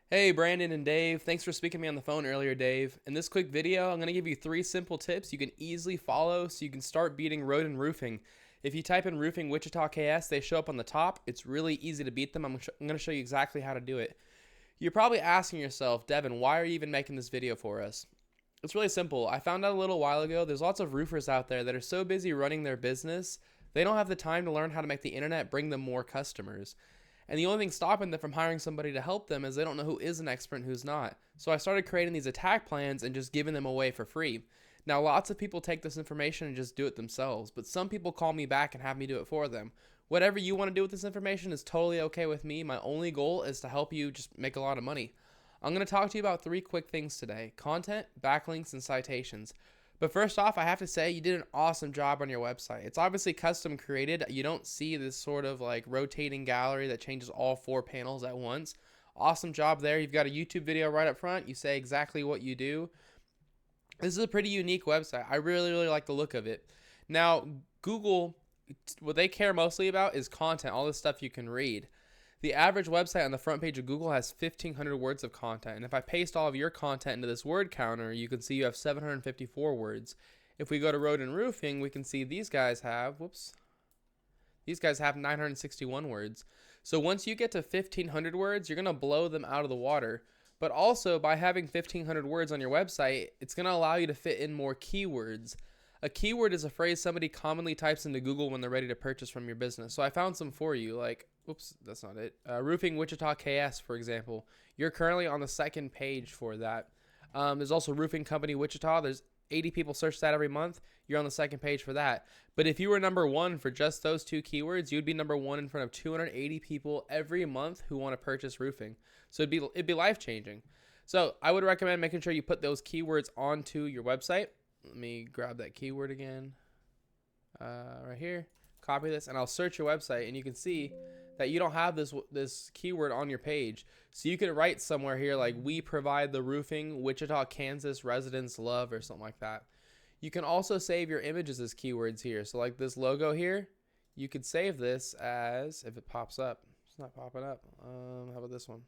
Hey, Brandon and Dave. Thanks for speaking to me on the phone earlier, Dave. In this quick video, I'm going to give you 3 simple tips you can easily follow so you can start beating road and roofing. If you type in roofing Wichita KS, they show up on the top. It's really easy to beat them. I'm going to show you exactly how to do it. You're probably asking yourself, Devin, why are you even making this video for us? It's really simple. I found out a little while ago there's lots of roofers out there that are so busy running their business, they don't have the time to learn how to make the internet bring them more customers. And the only thing stopping them from hiring somebody to help them is they don't know who is an expert and who's not. So I started creating these attack plans and just giving them away for free. Now, lots of people take this information and just do it themselves, but some people call me back and have me do it for them. Whatever you want to do with this information is totally okay with me. My only goal is to help you just make a lot of money. I'm going to talk to you about 3 quick things today: content, backlinks, and citations. But first off, I have to say you did an awesome job on your website. It's obviously custom created. You don't see this sort of like rotating gallery that changes all 4 panels at once. Awesome job there. You've got a YouTube video right up front. You say exactly what you do. This is a pretty unique website. I really like the look of it. Now, Google, what they care mostly about is content, all the stuff you can read. The average website on the front page of Google has 1,500 words of content. And if I paste all of your content into this word counter, you can see you have 754 words. If we go to road and roofing, we can see these guys have 961 words. So once you get to 1,500 words, you're going to blow them out of the water. But also, by having 1,500 words on your website, it's going to allow you to fit in more keywords. A keyword is a phrase somebody commonly types into Google when they're ready to purchase from your business. So I found some for you, like, oops, that's not it. Roofing Wichita KS, for example. You're currently on the second page for that. There's also Roofing Company Wichita. There's 80 people search that every month. You're on the second page for that. But if you were number one for just those 2 keywords, you'd be number one in front of 280 people every month who want to purchase roofing. So it'd be life changing. So I would recommend making sure you put those keywords onto your website. Let me grab that keyword again. Right here. Copy this, and I'll search your website, and you can see that you don't have this keyword on your page. So you could write somewhere here like, "We provide the roofing Wichita, Kansas residents love," or something like that. You can also save your images as keywords here. So like this logo here, you could save this as, if it pops up, it's not popping up. How about this one?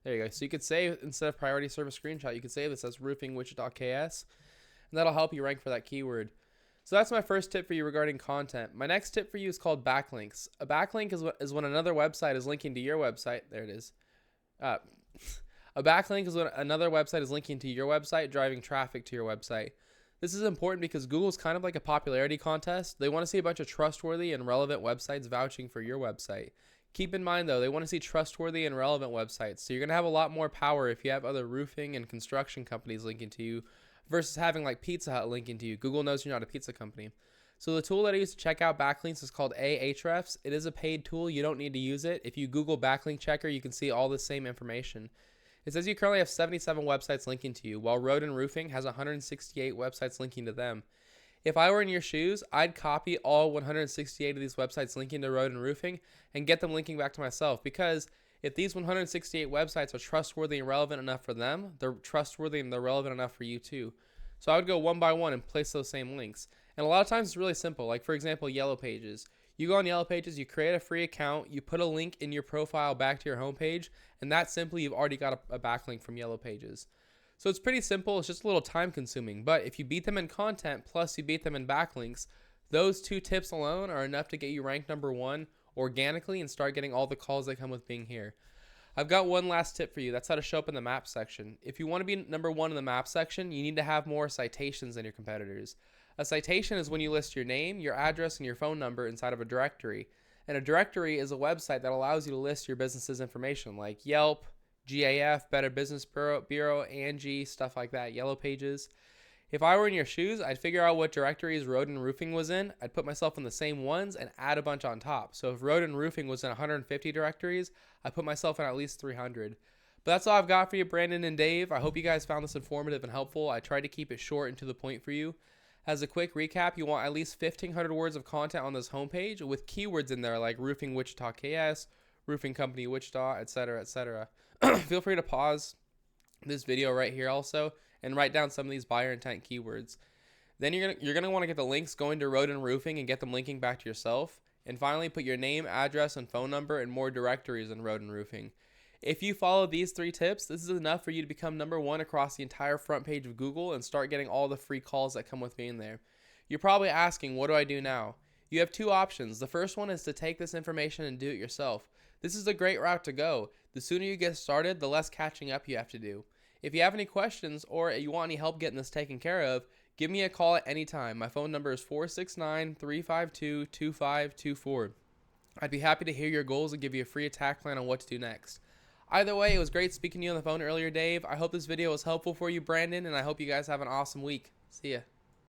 There you go. So you could save, instead of priority service screenshot, you could save this as roofing Wichita KS, and that'll help you rank for that keyword. So that's my first tip for you regarding content. My next tip for you is called backlinks. A backlink is when another website is linking to your website. There it is. A backlink is when another website is linking to your website, driving traffic to your website. This is important because Google's kind of like a popularity contest. They want to see a bunch of trustworthy and relevant websites vouching for your website. Keep in mind, though, they want to see trustworthy and relevant websites. So you're going to have a lot more power if you have other roofing and construction companies linking to you versus having like Pizza Hut linking to you. Google knows you're not a pizza company. So the tool that I use to check out backlinks is called Ahrefs. It is a paid tool. You don't need to use it. If you Google backlink checker, you can see all the same information. It says you currently have 77 websites linking to you, while Road and Roofing has 168 websites linking to them. If I were in your shoes, I'd copy all 168 of these websites linking to Road and Roofing and get them linking back to myself, because if these 168 websites are trustworthy and relevant enough for them, they're trustworthy and they're relevant enough for you too. So I would go one by one and place those same links. And a lot of times it's really simple. Like, for example, Yellow Pages. You go on Yellow Pages, you create a free account, you put a link in your profile back to your homepage, and that simply, you've already got a backlink from Yellow Pages. So it's pretty simple. It's just a little time consuming. But if you beat them in content, plus you beat them in backlinks, those 2 tips alone are enough to get you ranked number one organically and start getting all the calls that come with being here. I've got one last tip for you. That's how to show up in the map section. If you want to be number one in the map section, you need to have more citations than your competitors. A citation is when you list your name, your address, and your phone number inside of a directory. And a directory is a website that allows you to list your business's information, like Yelp, GAF, Better Business Bureau, Angie, stuff like that, Yellow Pages. If I were in your shoes, I'd figure out what directories Road and Roofing was in. I'd put myself in the same ones and add a bunch on top. So if Road and Roofing was in 150 directories, I put myself in at least 300. But that's all I've got for you, Brandon and Dave. I hope you guys found this informative and helpful. I tried to keep it short and to the point for you. As a quick recap, you want at least 1,500 words of content on this homepage with keywords in there like Roofing Wichita KS, Roofing Company Wichita, etc., etc. Feel free to pause this video right here also and write down some of these buyer intent keywords. Then you're gonna want to get the links going to Road and Roofing and get them linking back to yourself. And finally, put your name, address, and phone number in more directories in Road and Roofing. If you follow these 3 tips, this is enough for you to become #1 across the entire front page of Google and start getting all the free calls that come with being there. You're probably asking, what do I do now? You have 2 options. The first one is to take this information and do it yourself. This is a great route to go. The sooner you get started, the less catching up you have to do. If you have any questions or you want any help getting this taken care of, give me a call at any time. My phone number is 469-352-2524. I'd be happy to hear your goals and give you a free attack plan on what to do next. Either way, it was great speaking to you on the phone earlier, Dave. I hope this video was helpful for you, Brandon, and I hope you guys have an awesome week. See ya.